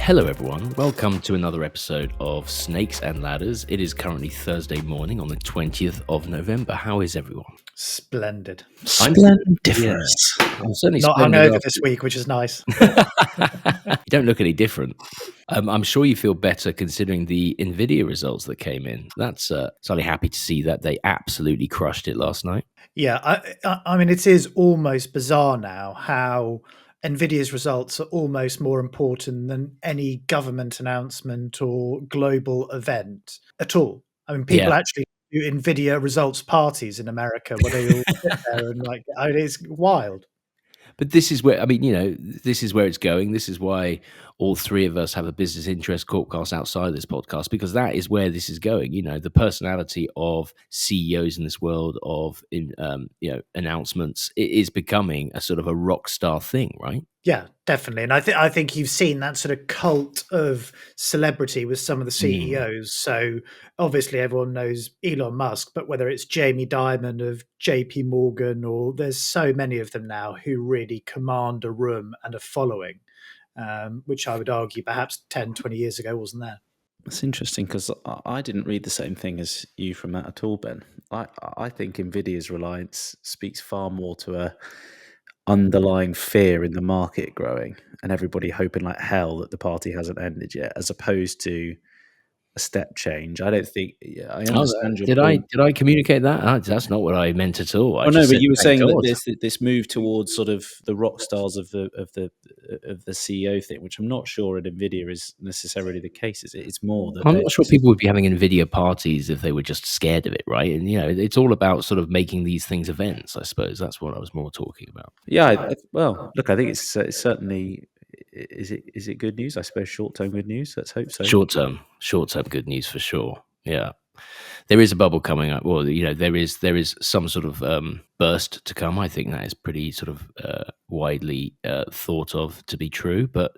Hello everyone, welcome to another episode of Snakes and Ladders. It is currently Thursday morning on the 20th of November. How is everyone? Splendid. Splendiferous. I'm certainly Not splendid hungover after- this week, which is nice. You don't look any different. I'm sure you feel better considering the Nvidia results that came in. That's certainly happy to see that they absolutely crushed it last night. Yeah, I mean, it is almost bizarre now how Nvidia's results are almost more important than any government announcement or global event at all. I mean, people actually do Nvidia results parties in America where they all sit there and it's wild. But this is where, this is where it's going. This is why all three of us have a business interest CorpCast outside of this podcast, because that is where this is going. You know, the personality of CEOs in this world of, announcements, it is becoming a sort of a rock star thing, right? Yeah, definitely. And I think you've seen that sort of cult of celebrity with some of the CEOs. So obviously everyone knows Elon Musk, but whether it's Jamie Dimon of JP Morgan, or there's so many of them now who really command a room and a following, which I would argue perhaps 10, 20 years ago wasn't there. That's interesting because I didn't read the same thing as you from that at all, Ben. I think Nvidia's reliance speaks far more to a underlying fear in the market growing and everybody hoping like hell that the party hasn't ended yet, as opposed to a step change. I don't think. Yeah, I understand your point. Did I communicate that? That's not what I meant at all. No, but you were saying that there's this move towards sort of the rock stars of the CEO thing, which I'm not sure at Nvidia is necessarily the case. It's more that I'm not sure people would be having Nvidia parties if they were just scared of it, right? And it's all about sort of making these things events. I suppose that's what I was more talking about. Yeah, well, look, I think it's certainly. Is it good news? I suppose short-term good news. Let's hope so. Short-term good news for sure. Yeah, there is a bubble coming up. Well, there is some sort of burst to come. I think that is pretty sort of widely thought of to be true. But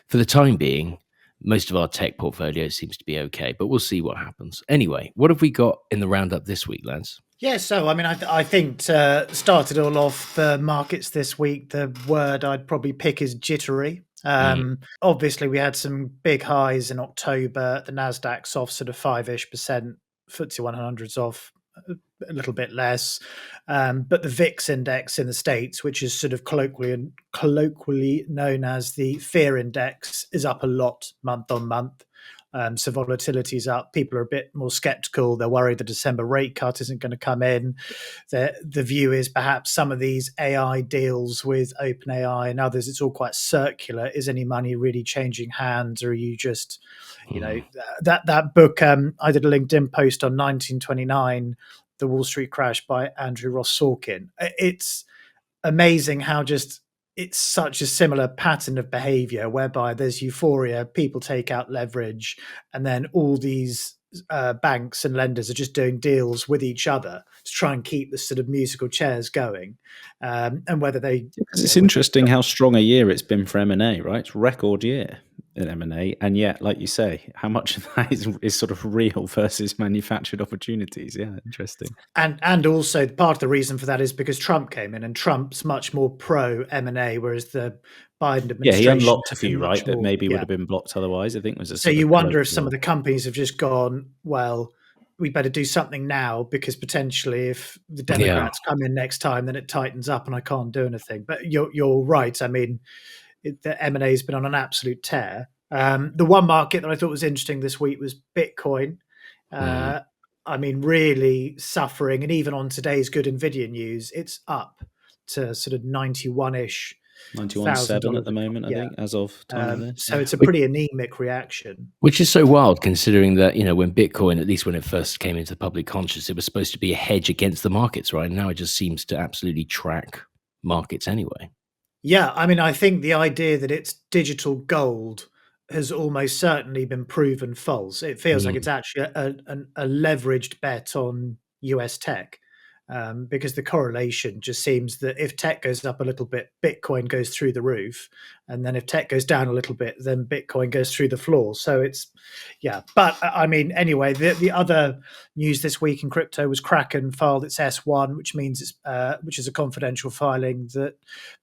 for the time being, most of our tech portfolio seems to be okay. But we'll see what happens. Anyway, what have we got in the roundup this week, lads? Yeah, so I mean, I think started all off the markets this week. The word I'd probably pick is jittery. Obviously, we had some big highs in October. The Nasdaq's off sort of 5-ish%. FTSE 100's off a little bit less, but the VIX index in the States, which is sort of colloquially known as the fear index, is up a lot month on month. So volatility's up. People are a bit more skeptical. They're worried the December rate cut isn't going to come in. The view is perhaps some of these AI deals with OpenAI and others, it's all quite circular. Is any money really changing hands, or are you just, that book, I did a LinkedIn post on 1929, The Wall Street Crash by Andrew Ross Sorkin. It's amazing how it's such a similar pattern of behavior whereby there's euphoria, people take out leverage, and then all these banks and lenders are just doing deals with each other to try and keep the sort of musical chairs going. And whether they... Because it's interesting how strong a year it's been for M&A, right? It's record year in M&A. And yet, like you say, how much of that is sort of real versus manufactured opportunities? Yeah, interesting. And also part of the reason for that is because Trump came in, and Trump's much more pro M&A, whereas the Biden administration... Yeah, he unlocked a few, right, that maybe would have been blocked otherwise. I think was a... So you wonder if some of the companies have just gone, well, we better do something now, because potentially if the Democrats come in next time, then it tightens up and I can't do anything. But you're right. I mean, the M&A has been on an absolute tear. The one market that I thought was interesting this week was Bitcoin. I mean, really suffering. And even on today's good Nvidia news, it's up to sort of 91-ish. 91.7 at the moment, I think, as of time of this. So it's a pretty anemic reaction. Which is so wild, considering that, when Bitcoin, at least when it first came into the public conscious, it was supposed to be a hedge against the markets, right? Now it just seems to absolutely track markets anyway. Yeah, I mean, I think the idea that it's digital gold has almost certainly been proven false. It feels like it's actually a leveraged bet on US tech, because the correlation just seems that if tech goes up a little bit, Bitcoin goes through the roof. And then if tech goes down a little bit, then Bitcoin goes through the floor. So it's, But I mean, anyway, the other news this week in crypto was Kraken filed its S1, which means which is a confidential filing that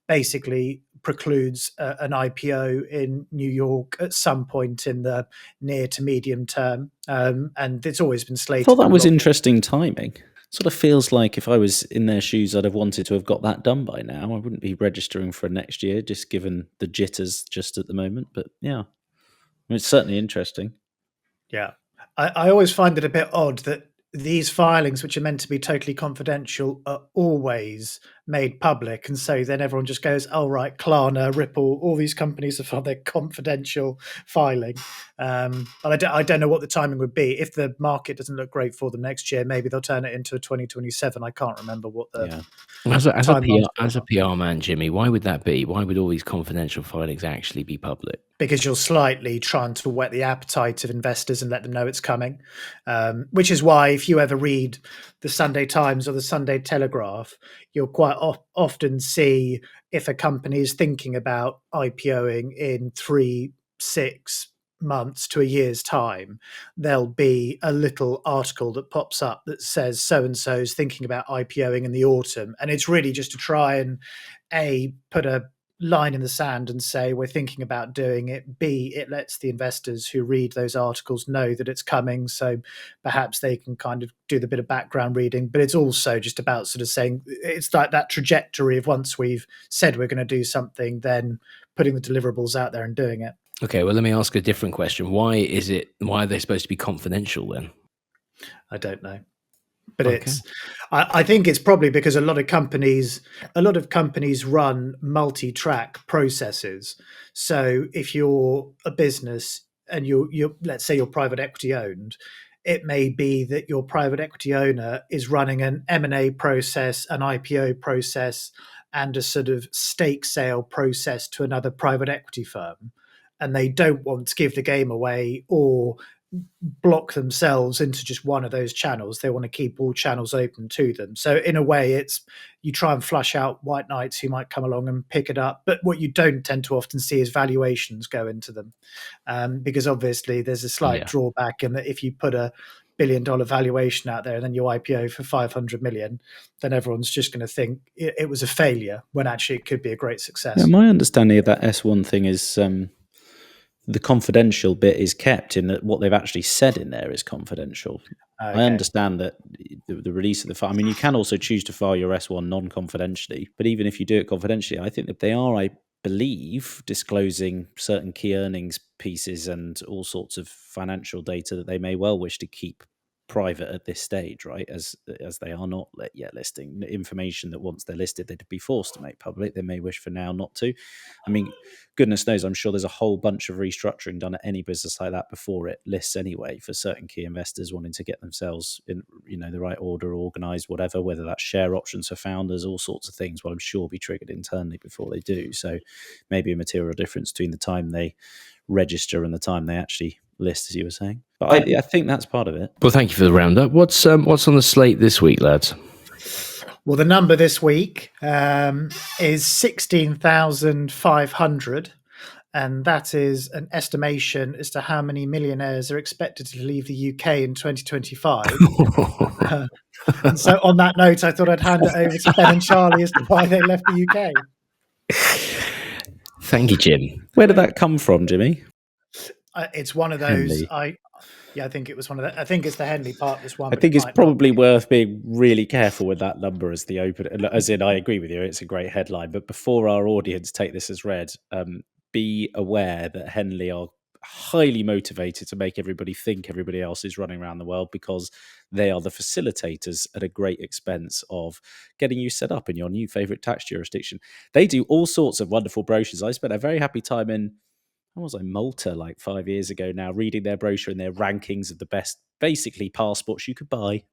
basically precludes an IPO in New York at some point in the near to medium term. And it's always been I slated. thought that was interesting timing. Sort of feels like if I was in their shoes, I'd have wanted to have got that done by now. I wouldn't be registering for next year, just given the jitters just at the moment. But yeah, it's certainly interesting. Yeah. I always find it a bit odd that these filings, which are meant to be totally confidential, are always made public. And so then everyone just goes, oh, right, Klarna, Ripple, all these companies have filed their confidential filing. But I don't know what the timing would be. If the market doesn't look great for them next year, maybe they'll turn it into a 2027. I can't remember what the As a timeline PR man, Jimmy, why would that be? Why would all these confidential filings actually be public? Because you're slightly trying to whet the appetite of investors and let them know it's coming. Which is why if you ever read the Sunday Times or the Sunday Telegraph, you'll quite often see if a company is thinking about IPOing in 3, 6 months to a year's time, there'll be a little article that pops up that says so-and-so is thinking about IPOing in the autumn. And it's really just to try and put a line in the sand and say we're thinking about doing it. B, it lets the investors who read those articles know that it's coming, so perhaps they can kind of do the bit of background reading. But it's also just about sort of saying it's like that trajectory of once we've said we're going to do something, then putting the deliverables out there and doing it. Okay, well, let me ask a different question. Why are they supposed to be confidential then? I don't know. But I think it's probably because a lot of companies run multi-track processes. So if you're a business and you're let's say you're private equity owned, it may be that your private equity owner is running an M&A process, an IPO process, and a sort of stake sale process to another private equity firm. And they don't want to give the game away or block themselves into just one of those channels. They want to keep all channels open to them. So in a way, it's you try and flush out white knights who might come along and pick it up. But what you don't tend to often see is valuations go into them, because obviously there's a slight drawback in that if you put a $1 billion valuation out there and then you IPO for 500 million, then everyone's just going to think it was a failure when actually it could be a great success. Yeah, my understanding of that S1 thing is the confidential bit is kept in that what they've actually said in there is confidential. Okay. I understand that the release of the file, I mean, you can also choose to file your S1 non-confidentially, but even if you do it confidentially, I think that they are, I believe, disclosing certain key earnings pieces and all sorts of financial data that they may well wish to keep private at this stage, right? As they are not yet listing information that once they're listed, they'd be forced to make public. They may wish for now not to. I mean, goodness knows, I'm sure there's a whole bunch of restructuring done at any business like that before it lists anyway, for certain key investors wanting to get themselves in, the right order, organized, whatever, whether that's share options for founders, all sorts of things, well, I'm sure will be triggered internally before they do. So maybe a material difference between the time they register and the time they actually list, as you were saying. But I think that's part of it. Well, thank you for the roundup. What's on the slate this week, lads? Well, the number this week is 16,500, and that is an estimation as to how many millionaires are expected to leave the UK in 2025. And so on that note, I thought I'd hand it over to Ben and Charlie as to why they left the UK. Thank you, Jim. Where did that come from, Jimmy? It's one of those. I think it was one of the. I think it's the Henley part. This one. I think it's probably worth being really careful with that number as the open. As in, I agree with you. It's a great headline, but before our audience take this as read, be aware that Henley are highly motivated to make everybody think everybody else is running around the world, because they are the facilitators at a great expense of getting you set up in your new favorite tax jurisdiction. They do all sorts of wonderful brochures. I spent a very happy time in, Malta like 5 years ago now, reading their brochure and their rankings of the best, basically, passports you could buy.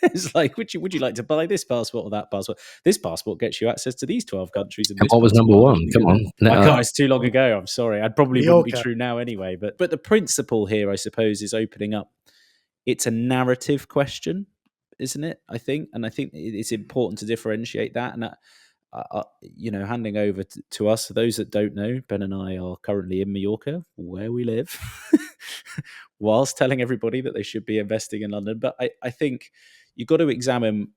It's like, would you like to buy this passport or that passport? This passport gets you access to these 12 countries. And what was number one? Come on. No. It's too long ago. I'm sorry. I'd probably wouldn't be true now anyway. But the principle here, I suppose, is opening up. It's a narrative question, isn't it? I think it's important to differentiate that. And handing over to us, for those that don't know, Ben and I are currently in Mallorca, where we live, whilst telling everybody that they should be investing in London. But I think you've got to examine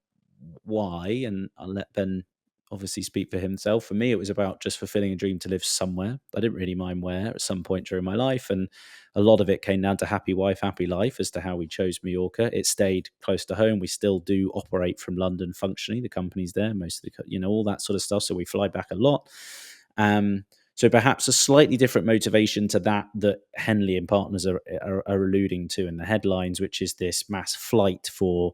why, and I'll let Ben obviously speak for himself. For me, it was about just fulfilling a dream to live somewhere. I didn't really mind where at some point during my life. And a lot of it came down to happy wife, happy life as to how we chose Mallorca. It stayed close to home. We still do operate from London functionally. The company's there, most of the, all that sort of stuff. So we fly back a lot. So perhaps a slightly different motivation to that Henley and partners are alluding to in the headlines, which is this mass flight for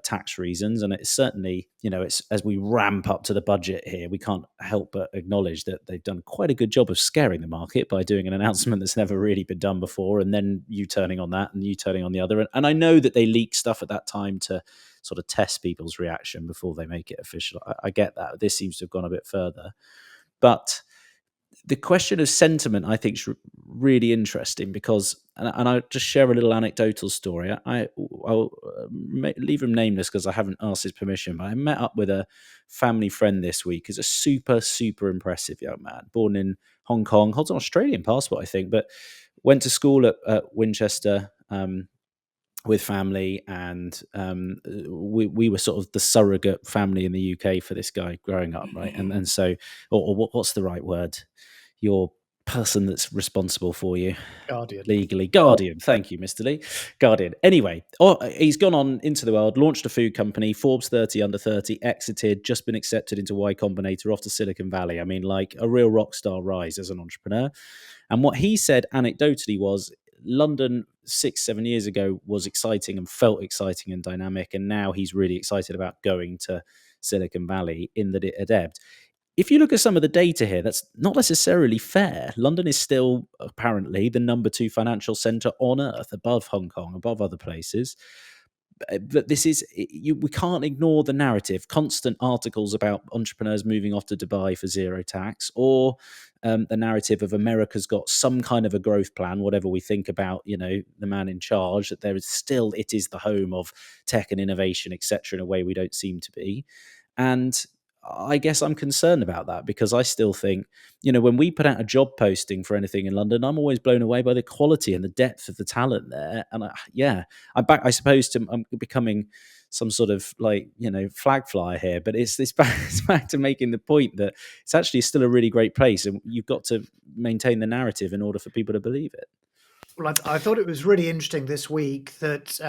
tax reasons. And it's certainly, it's as we ramp up to the budget here, we can't help but acknowledge that they've done quite a good job of scaring the market by doing an announcement that's never really been done before, and then you turning on that and you turning on the other. And I know that they leak stuff at that time to sort of test people's reaction before they make it official. I get that. This seems to have gone a bit further. But the question of sentiment, I think, is really interesting because, and I'll just share a little anecdotal story. I'll leave him nameless because I haven't asked his permission, but I met up with a family friend this week. He's a super, super impressive young man, born in Hong Kong, holds an Australian passport, I think, but went to school at Winchester with family, and we were sort of the surrogate family in the UK for this guy growing up, right? And so, or what's the right word? Your person that's responsible for you. Guardian. Legally. Guardian. Thank you, Mr. Lee. Guardian. Anyway, he's gone on into the world, launched a food company, Forbes 30 under 30, exited, just been accepted into Y Combinator, off to Silicon Valley. I mean, like a real rock star rise as an entrepreneur. And what he said anecdotally was London 6-7 years ago was exciting and felt exciting and dynamic. And now he's really excited about going to Silicon Valley in that it had ebbed. If you look at some of the data here, that's not necessarily fair. London is still apparently the number 2 financial centre on earth, above Hong Kong, above other places. But this is, we can't ignore the narrative. Constant articles about entrepreneurs moving off to Dubai for zero tax, or the narrative of America's got some kind of a growth plan, whatever we think about, the man in charge, that there is still, it is the home of tech and innovation, etc., in a way we don't seem to be. And I guess I'm concerned about that because I still think, when we put out a job posting for anything in London, I'm always blown away by the quality and the depth of the talent there. And I suppose I'm becoming some sort of flag flyer here, but it's back to making the point that it's actually still a really great place, and you've got to maintain the narrative in order for people to believe it. Well, I thought it was really interesting this week that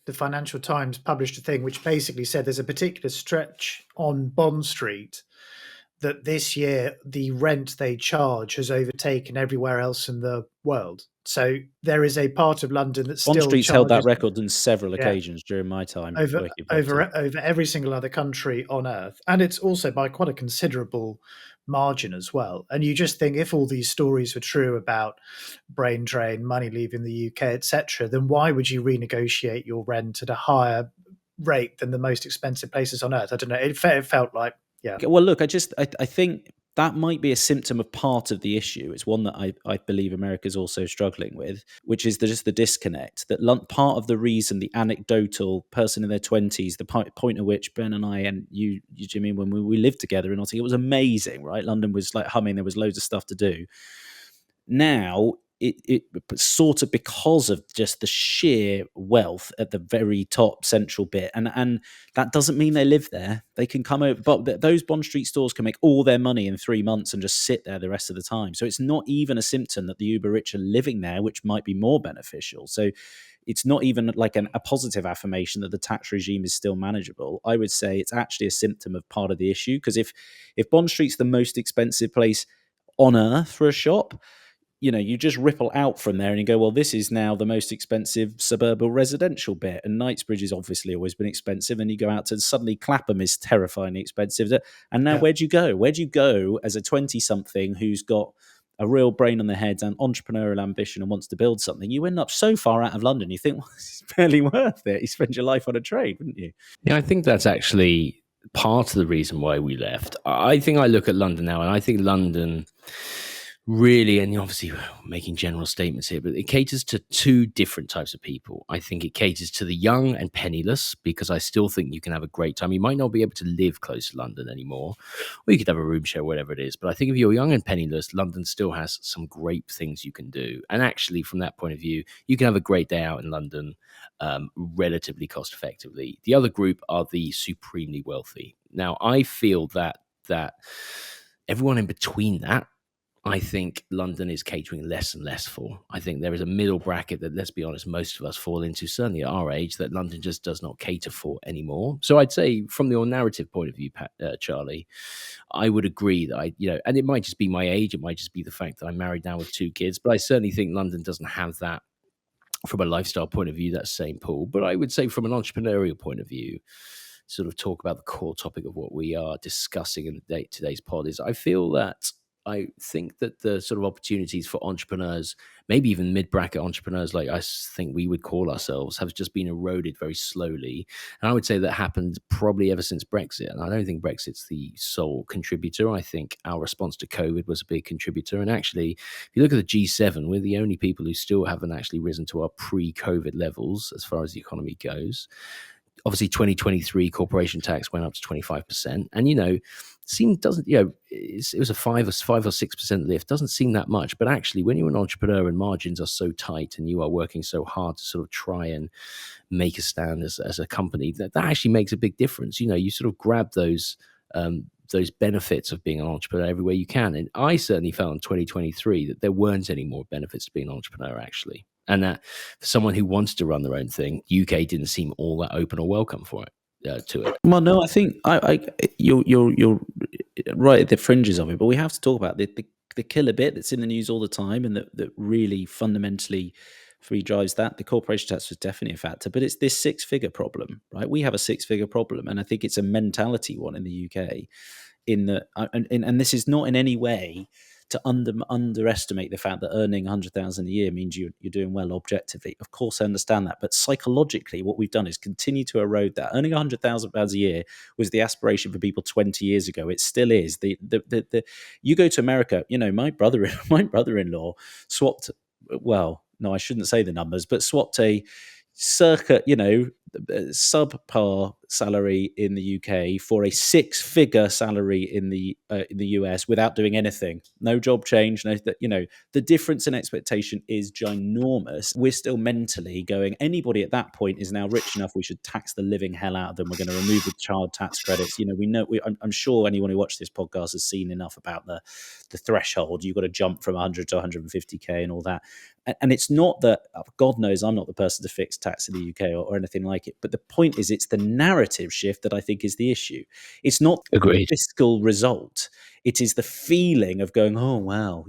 the Financial Times published a thing which basically said there's a particular stretch on Bond Street that this year the rent they charge has overtaken everywhere else in the world. So there is a part of London that still Bond Street's held that record on several occasions during my time over every single other country on earth, and it's also by quite a considerable margin as well. And you just think, if all these stories were true about brain drain, money leaving the UK, etc., then why would you renegotiate your rent at a higher rate than the most expensive places on earth? I don't know. It felt like, yeah. Well, look, I think that might be a symptom of part of the issue. It's one that I believe America's also struggling with, which is just the disconnect. That part of the reason, the anecdotal person in their 20s, the point at which Ben and I and you Jimmy, when we lived together in Nottingham, it was amazing, right? London was like humming. There was loads of stuff to do. Now, it sort of, because of just the sheer wealth at the very top central bit, and that doesn't mean they live there. They can come over, but those Bond Street stores can make all their money in 3 months and just sit there the rest of the time. So it's not even a symptom that the uber rich are living there, which might be more beneficial. So it's not even like a positive affirmation that the tax regime is still manageable. I would say it's actually a symptom of part of the issue, because if Bond Street's the most expensive place on earth for a shop, you just ripple out from there and you go, well, this is now the most expensive suburban residential bit. And Knightsbridge has obviously always been expensive. And you go out to suddenly Clapham is terrifyingly expensive. And now where'd you go? Where'd you go as a 20-something who's got a real brain on their head and entrepreneurial ambition and wants to build something? You end up so far out of London, you think, well, it's barely worth it. You spend your life on a trade, wouldn't you? Yeah, I think that's actually part of the reason why we left. I think I look at London now, and I think London really, and obviously making general statements here, but it caters to 2 different types of people. I think it caters to the young and penniless, because I still think you can have a great time. You might not be able to live close to London anymore, or you could have a room share, whatever it is. But I think if you're young and penniless, London still has some great things you can do. And actually, from that point of view, you can have a great day out in London relatively cost effectively. The other group are the supremely wealthy. Now, I feel that that everyone in between that, I think London is catering less and less for. I think there is a middle bracket that, let's be honest, most of us fall into, certainly at our age, that London just does not cater for anymore. So I'd say from your narrative point of view, Charlie, I would agree that and it might just be my age, it might just be the fact that I'm married now with 2 kids, but I certainly think London doesn't have that from a lifestyle point of view, that same pool. But I would say from an entrepreneurial point of view, sort of talk about the core topic of what we are discussing in today's pod is I think that the sort of opportunities for entrepreneurs, maybe even mid-bracket entrepreneurs like I think we would call ourselves, have just been eroded very slowly. And I would say that happened probably ever since Brexit. And I don't think Brexit's the sole contributor. I think our response to COVID was a big contributor. And actually, if you look at the G7, we're the only people who still haven't actually risen to our pre-COVID levels as far as the economy goes. Obviously, 2023 corporation tax went up to 25%, and it was a 5 or 6% lift. Doesn't seem that much, but actually, when you're an entrepreneur and margins are so tight, and you are working so hard to sort of try and make a stand as a company, that actually makes a big difference. You sort of grab those benefits of being an entrepreneur everywhere you can. And I certainly felt in 2023 that there weren't any more benefits to being an entrepreneur, actually. And that for someone who wants to run their own thing, UK didn't seem all that open or welcome for it, to it. Well, no, I think you're right at the fringes of it, but we have to talk about the killer bit that's in the news all the time, and that really fundamentally drives that. The corporation tax was definitely a factor, but it's this 6-figure problem, right? We have a 6-figure problem, and I think it's a mentality one in the UK. In that, and this is not in any way to underestimate the fact that earning 100,000 a year means you're doing well objectively. Of course, I understand that, but psychologically, what we've done is continue to erode that. Earning £100,000 a year was the aspiration for people 20 years ago. It still is. You go to America. My brother-in-law swapped. Well, no, I shouldn't say the numbers, but swapped a circa, subpar salary in the UK for a 6-figure salary in the US without doing anything. No job change. The difference in expectation is ginormous. We're still mentally going, anybody at that point is now rich enough, we should tax the living hell out of them. We're going to remove the child tax credits. I'm sure anyone who watched this podcast has seen enough about the threshold. You've got to jump from 100 to 150k and all that. And it's not that, God knows I'm not the person to fix tax in the UK or anything like it. But the point is, it's the narrative shift that I think is the issue. It's not Agreed. the fiscal result. It is the feeling of going, oh, wow,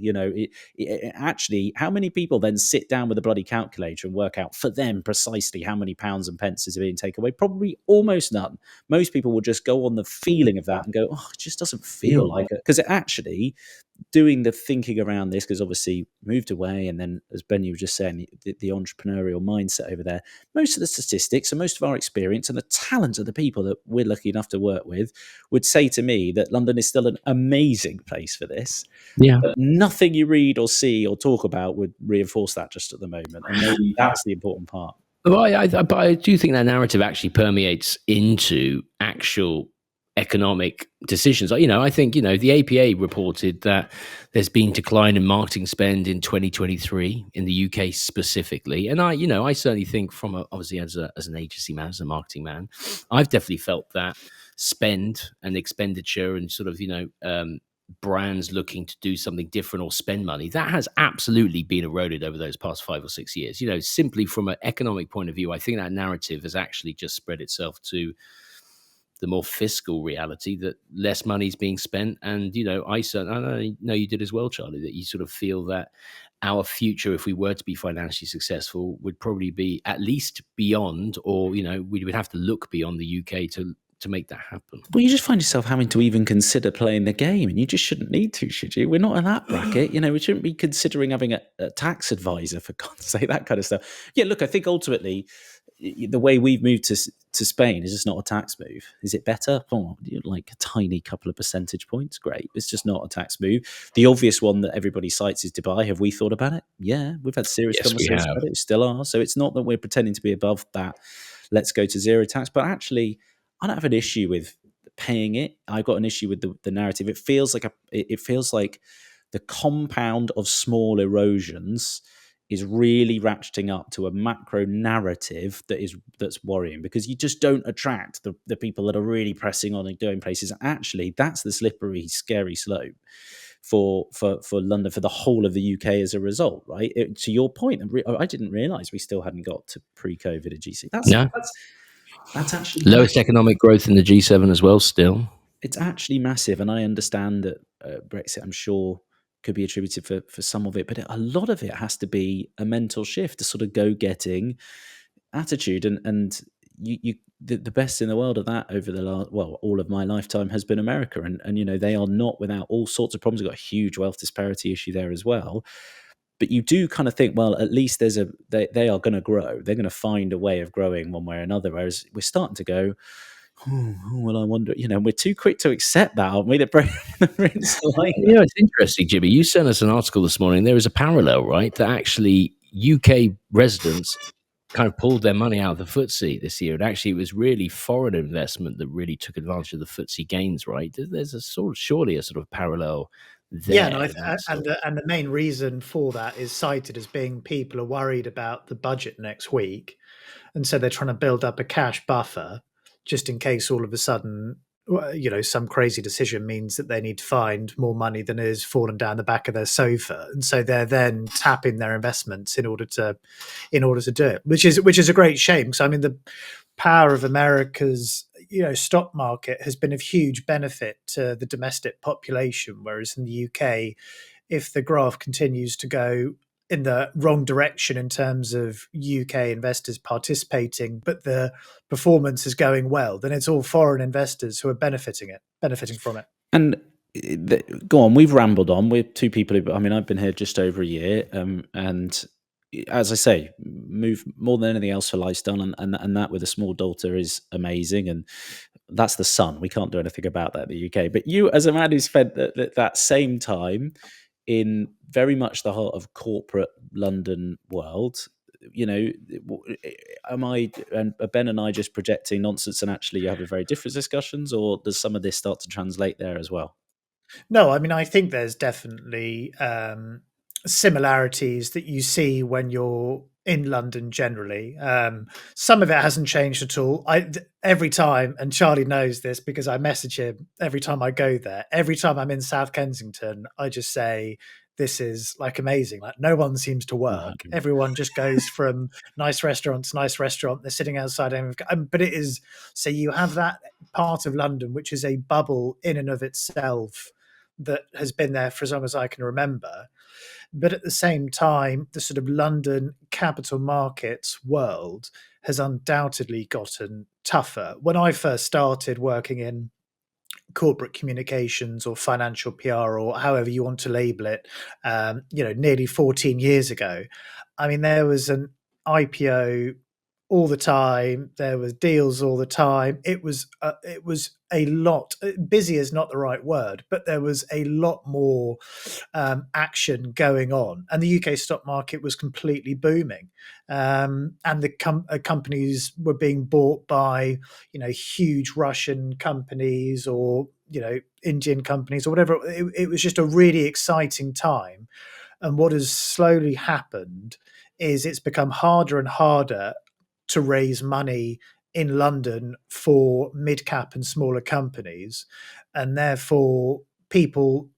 actually, how many people then sit down with a bloody calculator and work out for them precisely how many pounds and pences are being taken away? Probably almost none. Most people will just go on the feeling of that and go, oh, it just doesn't feel like it. Because it actually, doing the thinking around this, because obviously moved away, and then as Ben, you were just saying, the entrepreneurial mindset over there, most of the statistics and most of our experience and the talent of the people that we're lucky enough to work with would say to me that London is still an amazing place for this. Yeah. But nothing you read or see or talk about would reinforce that just at the moment. And maybe that's the important part. Well, but I do think that narrative actually permeates into actual economic decisions. I think, the APA reported that there's been decline in marketing spend in 2023 in the UK specifically. And I certainly think obviously as an agency man, as a marketing man, I've definitely felt that spend and expenditure and sort of, brands looking to do something different or spend money, that has absolutely been eroded over those past 5 or 6 years. Simply from an economic point of view, I think that narrative has actually just spread itself to the more fiscal reality that less money is being spent. And, I know you did as well, Charlie, that you sort of feel that our future, if we were to be financially successful, would probably be at least beyond, or, we would have to look beyond the UK to make that happen. Well, you just find yourself having to even consider playing the game, and you just shouldn't need to, should you? We're not in that bracket. We shouldn't be considering having a tax advisor, for God's sake, that kind of stuff. Yeah, look, I think ultimately the way we've moved to Spain is just not a tax move. Is it better? Oh, like a tiny couple of percentage points. Great. It's just not a tax move. The obvious one that everybody cites is Dubai. Have we thought about it? Yeah, we've had serious conversations about it. We still are. So it's not that we're pretending to be above that. Let's go to zero tax. But actually, I don't have an issue with paying it. I've got an issue with the narrative. It feels like the compound of small erosions is really ratcheting up to a macro narrative that's worrying, because you just don't attract the people that are really pressing on and doing places. Actually, that's the slippery, scary slope for London, for the whole of the UK as a result, right? To your point, I didn't realise we still hadn't got to pre-COVID at GC. That's actually lowest economic growth in the G7 as well. Still, it's actually massive, and I understand that Brexit, I'm sure, could be attributed for some of it, but a lot of it has to be a mental shift, a sort of go-getting attitude, and the best in the world of that over the last, well, all of my lifetime has been America, and they are not without all sorts of problems. They've got a huge wealth disparity issue there as well. But you do kind of think, well, at least they are going to grow. They're going to find a way of growing one way or another. Whereas we're starting to go, well, I wonder, we're too quick to accept that, aren't we? It's interesting, Jimmy. You sent us an article this morning. There is a parallel, right? That actually UK residents kind of pulled their money out of the FTSE this year. And actually, it was really foreign investment that really took advantage of the FTSE gains, right? There's surely a sort of parallel there. Yeah, and the main reason for that is cited as being people are worried about the budget next week, and so they're trying to build up a cash buffer just in case all of a sudden, some crazy decision means that they need to find more money than is falling down the back of their sofa, and so they're then tapping their investments in order to do it, which is a great shame. Because I mean, the power of America's stock market has been of huge benefit to the domestic population, whereas in the UK, if the graph continues to go in the wrong direction in terms of UK investors participating, but the performance is going well, then it's all foreign investors who are benefiting from it. And go on, we've rambled on. We're two people I've been here just over a year, and as I say, move more than anything else for lifestyle, and that with a small daughter is amazing, and that's the sun. We can't do anything about that in the UK. But you, as a man who spent that same time in very much the heart of corporate London world, am I and Ben and I just projecting nonsense, and actually you have a very different discussions, or does some of this start to translate there as well? No, I mean, I think there's definitely similarities that you see when you're in London generally. Some of it hasn't changed at all. Every time, and Charlie knows this because I message him every time I go there. Every time I'm in South Kensington, I just say, this is like amazing. Like, no one seems to work. Everyone just goes from nice restaurant to nice restaurant. They're sitting outside. But it is, so you have that part of London, which is a bubble in and of itself that has been there for as long as I can remember. But at the same time, the sort of London capital markets world has undoubtedly gotten tougher. When I first started working in corporate communications or financial PR or however you want to label it, nearly 14 years ago, I mean, there was an IPO all the time. There was deals all the time. It was a lot. Busy is not the right word, but there was a lot more action going on, and the UK stock market was completely booming. And the companies were being bought by huge Russian companies or Indian companies or whatever. It was just a really exciting time. And what has slowly happened is it's become harder and harder to raise money in London for mid-cap and smaller companies. And therefore, people,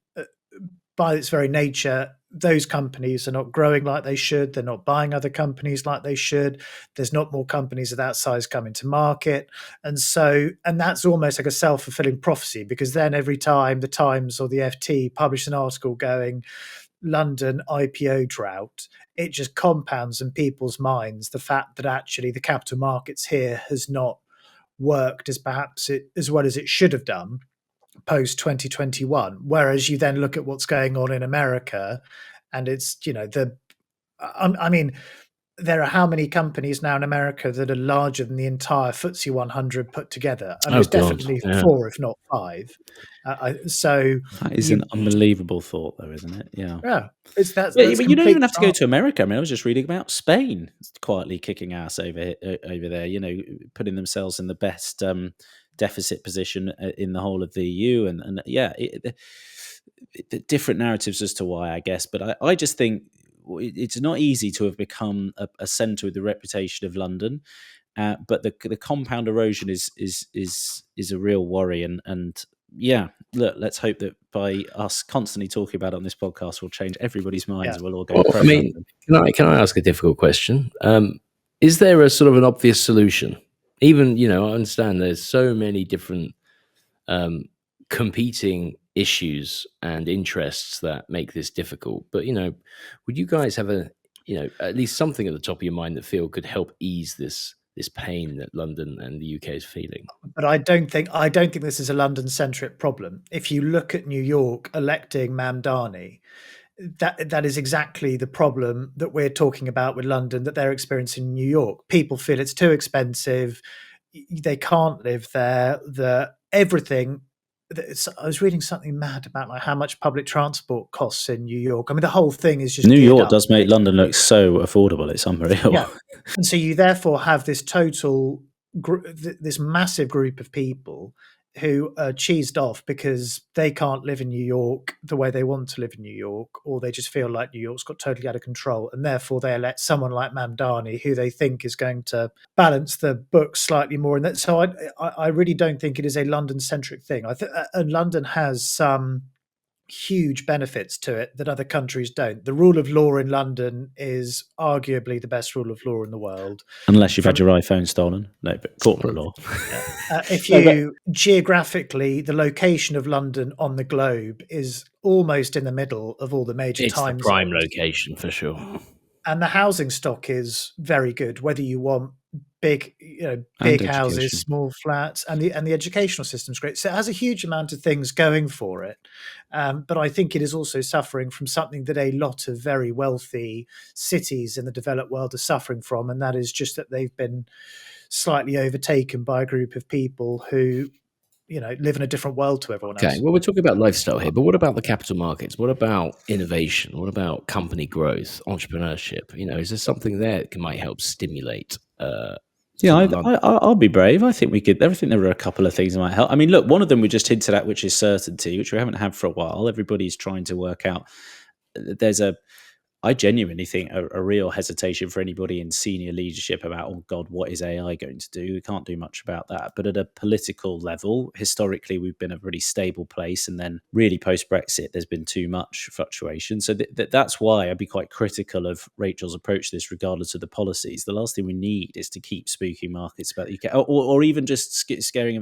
by its very nature, those companies are not growing like they should. They're not buying other companies like they should. There's not more companies of that size coming to market. And that's almost like a self-fulfilling prophecy, because then every time the Times or the FT publish an article going, London IPO drought, it just compounds in people's minds the fact that actually the capital markets here has not worked as well as it should have done post 2021. Whereas you then look at what's going on in America, and it's I mean, there are how many companies now in America that are larger than the entire FTSE 100 put together? And there's definitely 4, if not 5. So that is an unbelievable thought, though, isn't it? Yeah. That's but you don't even have to go to America. I mean, I was just reading about Spain quietly kicking ass over there. Putting themselves in the best deficit position in the whole of the EU, and different narratives as to why, I guess. But I just think it's not easy to have become a centre with the reputation of London. But the compound erosion is a real worry, and yeah, look, let's hope that by us constantly talking about it on this podcast will change everybody's minds, Yeah. and we'll all go Well, pro I mean, London. can I ask a difficult question? Is there a sort of an obvious solution? Even, I understand there's so many different competing issues and interests that make this difficult. But, would you guys have at least something at the top of your mind that could help ease this pain that London and the UK is feeling? But I don't think this is a London-centric problem. If you look at New York electing Mamdani, that is exactly the problem that we're talking about with London, that they're experiencing in New York. People feel it's too expensive. They can't live there. Everything. I was reading something mad about like how much public transport costs in New York. I mean, the whole thing is just New geared York up. does make London look so affordable; it's unreal. Yeah, and so you therefore have this this massive group of people who are cheesed off because they can't live in New York the way they want to live in New York, or they just feel like New York's got totally out of control, and therefore they elect someone like Mamdani, who they think is going to balance the books slightly more. And that, so I really don't think it is a London-centric thing. And London has some huge benefits to it that other countries don't. The rule of law in London is arguably the best rule of law in the world. Unless you've had your iPhone stolen. No, but corporate law. If you geographically, the location of London on the globe is almost in the middle of all the major time It's the prime zones. location for sure. And the housing stock is very good, whether you want big education. houses, small flats, and the educational system's great. So it has a huge amount of things going for it. But I think it is also suffering from something that a lot of very wealthy cities in the developed world are suffering from, and that is just that they've been slightly overtaken by a group of people who live in a different world to everyone else. Okay, well, we're talking about lifestyle here, but what about the capital markets? What about innovation? What about company growth, entrepreneurship? Is there something there that might help stimulate? I'll be brave. I think we could. I think there are a couple of things that might help. I mean, look, one of them we just hinted at, which is certainty, which we haven't had for a while. Everybody's trying to work out. I genuinely think a real hesitation for anybody in senior leadership about, oh God, what is AI going to do? We can't do much about that. But at a political level, historically, we've been a really stable place. And then really post-Brexit, there's been too much fluctuation. So that's why I'd be quite critical of Rachel's approach to this, regardless of the policies. The last thing we need is to keep spooking markets about the UK, or even just scaring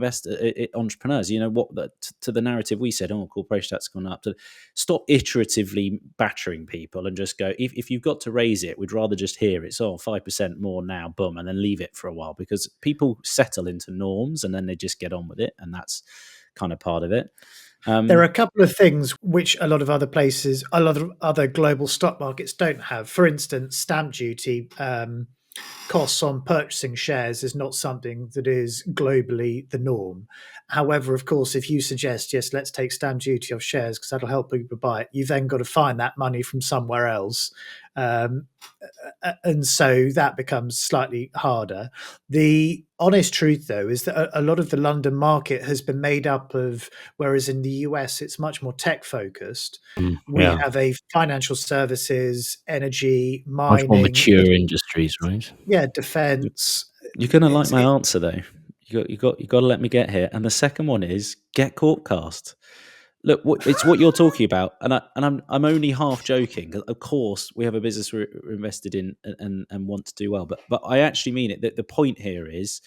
entrepreneurs. To the narrative we said, corporation tax gone up. To stop iteratively battering people and just go, if you've got to raise it, we'd rather just hear it's 5% more now, boom, and then leave it for a while, because people settle into norms and then they just get on with it, and that's kind of part of it. There are a couple of things which a lot of other global stock markets don't have. For instance, stamp duty costs on purchasing shares is not something that is globally the norm. However, of course, if you suggest, yes, let's take stamp duty off shares because that'll help people buy it, you've then got to find that money from somewhere else. And so that becomes slightly harder. The honest truth, though, is that a lot of the London market has been made up of, whereas in the US, it's much more tech focused. We have a financial services, energy, mining. Much more mature industries, right? Yeah, defense. You're going to like my answer, though. You got to let me get here. And the second one is get CorpCast. Look, it's what you're talking about, and I'm only half joking. Of course, we have a business we're invested in and want to do well, but I actually mean it. The point here is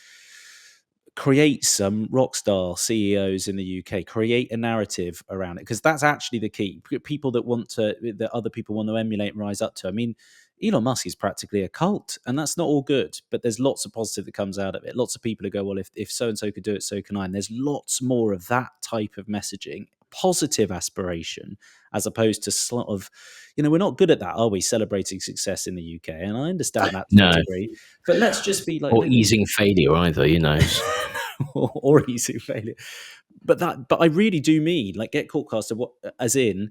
create some rock star CEOs in the UK. Create a narrative around it, because that's actually the key. People that other people want to emulate and rise up to. I mean, Elon Musk is practically a cult, and that's not all good, but there's lots of positive that comes out of it. Lots of people who go, well, if so-and-so could do it, so can I. And there's lots more of that type of messaging, positive aspiration, as opposed to sort of, we're not good at that, are we? Celebrating success in the UK. And I understand that to a degree, but let's just be like, or easing failure either, or easing failure. But I really do mean, like, get CorpCast, as in,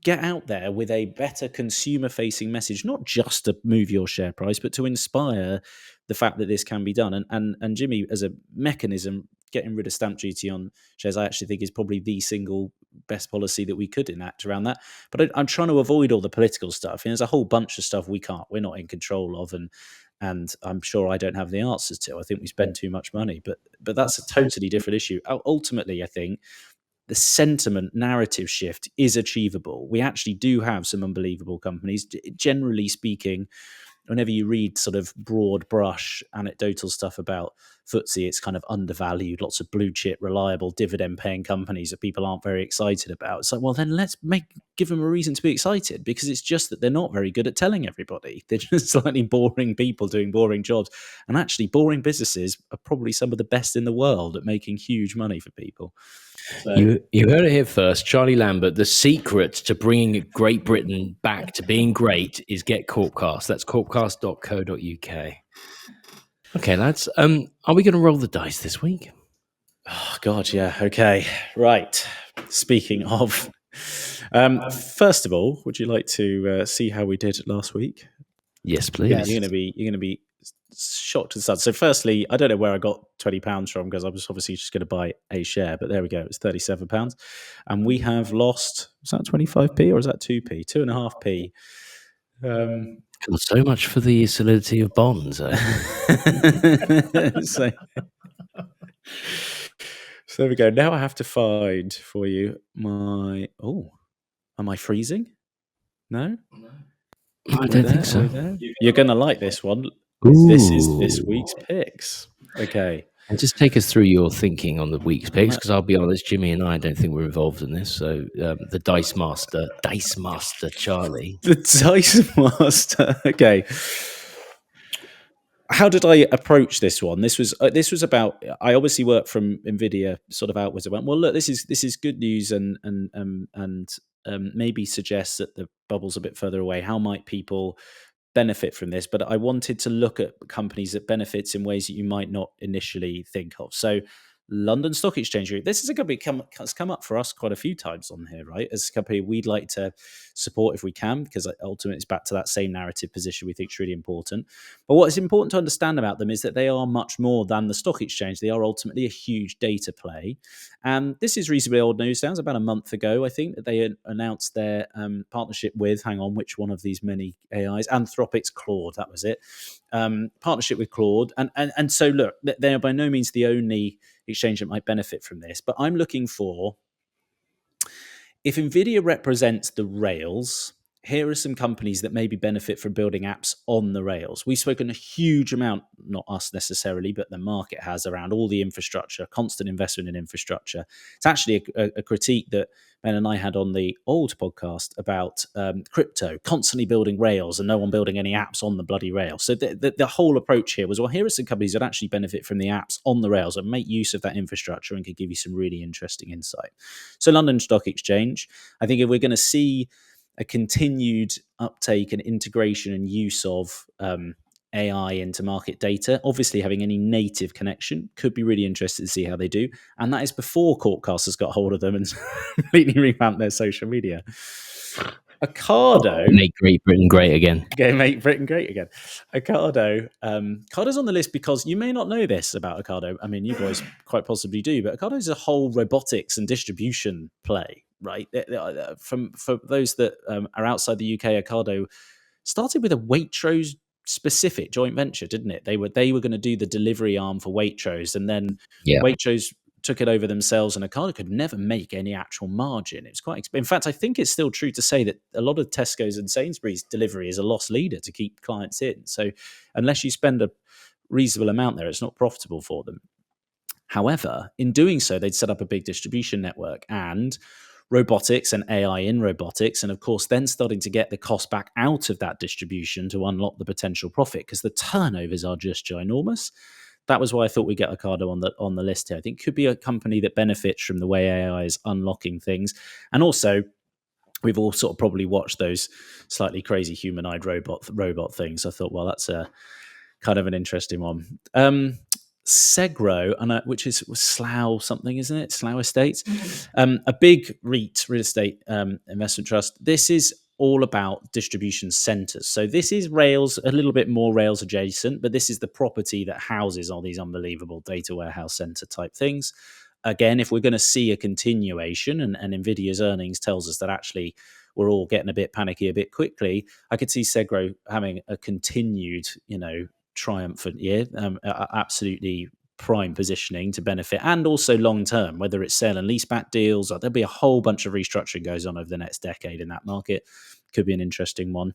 get out there with a better consumer-facing message, not just to move your share price, but to inspire the fact that this can be done. And Jimmy, as a mechanism getting rid of stamp duty on shares, I actually think is probably the single best policy that we could enact around that. But I'm trying to avoid all the political stuff. And there's a whole bunch of stuff we're not in control of, and I'm sure I don't have the answers to. I think we spend too much money, but that's a totally different issue. Ultimately, I think the sentiment narrative shift is achievable. We actually do have some unbelievable companies. Generally speaking, whenever you read sort of broad brush anecdotal stuff about FTSE, it's kind of undervalued, lots of blue chip, reliable dividend paying companies that people aren't very excited about. It's like, well, then let's give them a reason to be excited, because it's just that they're not very good at telling everybody. They're just slightly boring people doing boring jobs. And actually, boring businesses are probably some of the best in the world at making huge money for people. So, you heard it here first. Charlie Lambert, the secret to bringing Great Britain back to being great is get CorpCast. That's corpcast.co.uk. Okay, lads. Are we going to roll the dice this week? Oh, God, yeah. Okay. Right. Speaking of, first of all, would you like to see how we did last week? Yes, please. Yes. You're going to be shocked to the start. So firstly, I don't know where I got £20 from, because I was obviously just going to buy a share, but there we go. It was £37. And we have lost, is that 25p or is that 2p? 2.5p. God, so much for the solidity of bonds. Eh? So there we go. Now I have to find for you my... Oh, am I freezing? No? I don't think so. You're going to like this one. Ooh. This is this week's picks. Okay. And just take us through your thinking on the week's picks, because I'll be honest, Jimmy and I don't think we're involved in this. So the Dice Master Charlie. The Dice Master. Okay. How did I approach this one? This was about. I obviously work from Nvidia, sort of outwards. I went, well, look, this is good news, and maybe suggests that the bubble's a bit further away. How might people benefit from this? But I wanted to look at companies that benefits in ways that you might not initially think of. So London Stock Exchange Group, this is a company has come up for us quite a few times on here, right? As a company we'd like to support if we can, because ultimately it's back to that same narrative position we think is really important. But what is important to understand about them is that they are much more than the stock exchange. They are ultimately a huge data play. And this is reasonably old news. It was about a month ago, I think, that they announced their partnership with, hang on, which one of these many AIs? Anthropic's Claude, that was it. Partnership with Claude. And so, look, they are by no means the only exchange that might benefit from this. But I'm looking for, if Nvidia represents the rails, here are some companies that maybe benefit from building apps on the rails. We've spoken a huge amount, not us necessarily, but the market has, around all the infrastructure, constant investment in infrastructure. It's actually a critique that Ben and I had on the old podcast about crypto, constantly building rails and no one building any apps on the bloody rail. So the whole approach here was, well, here are some companies that actually benefit from the apps on the rails and make use of that infrastructure and could give you some really interesting insight. So London Stock Exchange, I think if we're going to see a continued uptake and integration and use of AI into market data, obviously having any native connection, could be really interested to see how they do. And that is before CorpCast has got hold of them and completely revamped their social media. Ocado. Make Great Britain great again. Okay, make Britain great again. Ocado. Ocado's on the list because you may not know this about Ocado. I mean, you guys quite possibly do, but Ocado is a whole robotics and distribution play, right? For those that are outside the UK, Ocado started with a Waitrose specific joint venture, didn't it? They were going to do the delivery arm for Waitrose, and then Waitrose took it over themselves, and Ocado could never make any actual margin. It was quite in fact, I think it's still true to say that a lot of Tesco's and Sainsbury's delivery is a loss leader to keep clients in. So unless you spend a reasonable amount there, it's not profitable for them. However, in doing so, they'd set up a big distribution network and robotics and AI in robotics, and of course then starting to get the cost back out of that distribution to unlock the potential profit, because the turnovers are just ginormous. That was why I thought we'd get Ocado on the list here. I think it could be a company that benefits from the way AI is unlocking things. And also, we've all sort of probably watched those slightly crazy humanoid robot things. I thought, well, that's a kind of an interesting one. Segro, which is Slough something, isn't it? Slough Estates. A big REIT, real estate investment trust. This is all about distribution centers. So this is Rails, a little bit more Rails adjacent, but this is the property that houses all these unbelievable data warehouse center type things. Again, if we're going to see a continuation, and Nvidia's earnings tells us that actually we're all getting a bit panicky a bit quickly, I could see Segro having a continued, triumphant year. Absolutely prime positioning to benefit, and also long term, whether it's sale and leaseback deals, or there'll be a whole bunch of restructuring goes on over the next decade in that market. Could be an interesting one.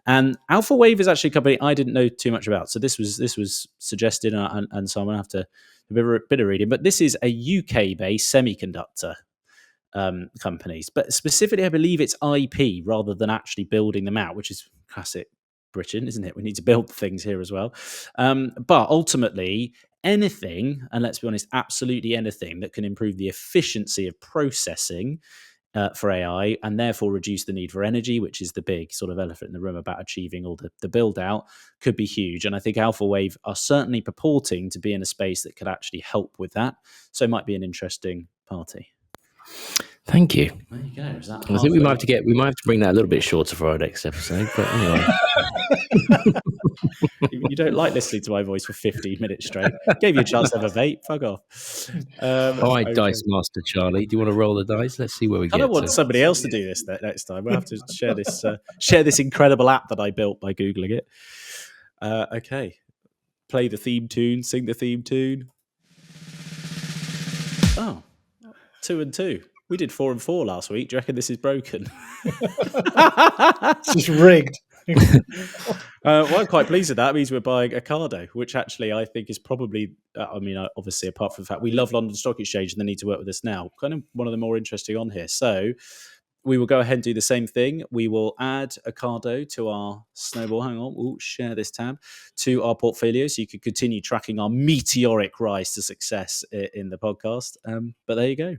And Alpha Wave is actually a company I didn't know too much about, so this was suggested, and so I'm gonna have to do a bit of reading. But this is a UK based semiconductor companies, but specifically I believe it's IP rather than actually building them out, which is classic Britain, isn't it? We need to build things here as well. But ultimately, anything, and let's be honest, absolutely anything that can improve the efficiency of processing for AI, and therefore reduce the need for energy, which is the big sort of elephant in the room about achieving all the build out, could be huge. And I think Alpha Wave are certainly purporting to be in a space that could actually help with that. So it might be an interesting party. Thank you. There you go. Is that I think we might have to bring that a little bit shorter for our next episode. But anyway, you don't like listening to my voice for 15 minutes straight. Gave you a chance to have a vape. Fuck off. All right, okay. Dice Master Charlie, do you want to roll the dice? Let's see where we get. I want somebody else to do this next time. We'll have to share this incredible app that I built by googling it. Okay, play the theme tune. Sing the theme tune. Oh, 2 and 2. We did 4 and 4 last week. Do you reckon this is broken? It's just rigged. Well, I'm quite pleased with that. It means we're buying Ocado, which actually I think is probably, obviously, apart from the fact we love London Stock Exchange and they need to work with us now, kind of one of the more interesting on here. So we will go ahead and do the same thing. We will add Ocado to our Snowball. Hang on, we'll share this tab to our portfolio so you can continue tracking our meteoric rise to success in the podcast. But there you go.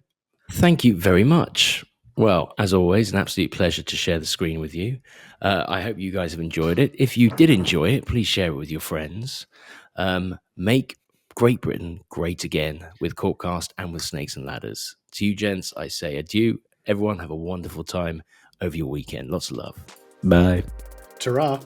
Thank you very much. Well, as always, an absolute pleasure to share the screen with you. I hope you guys have enjoyed it. If you did enjoy it, please share it with your friends. Make Great Britain great again with CorpCast and with Snakes and Ladders. To you, gents, I say adieu. Everyone have a wonderful time over your weekend. Lots of love. Bye. Ta-ra.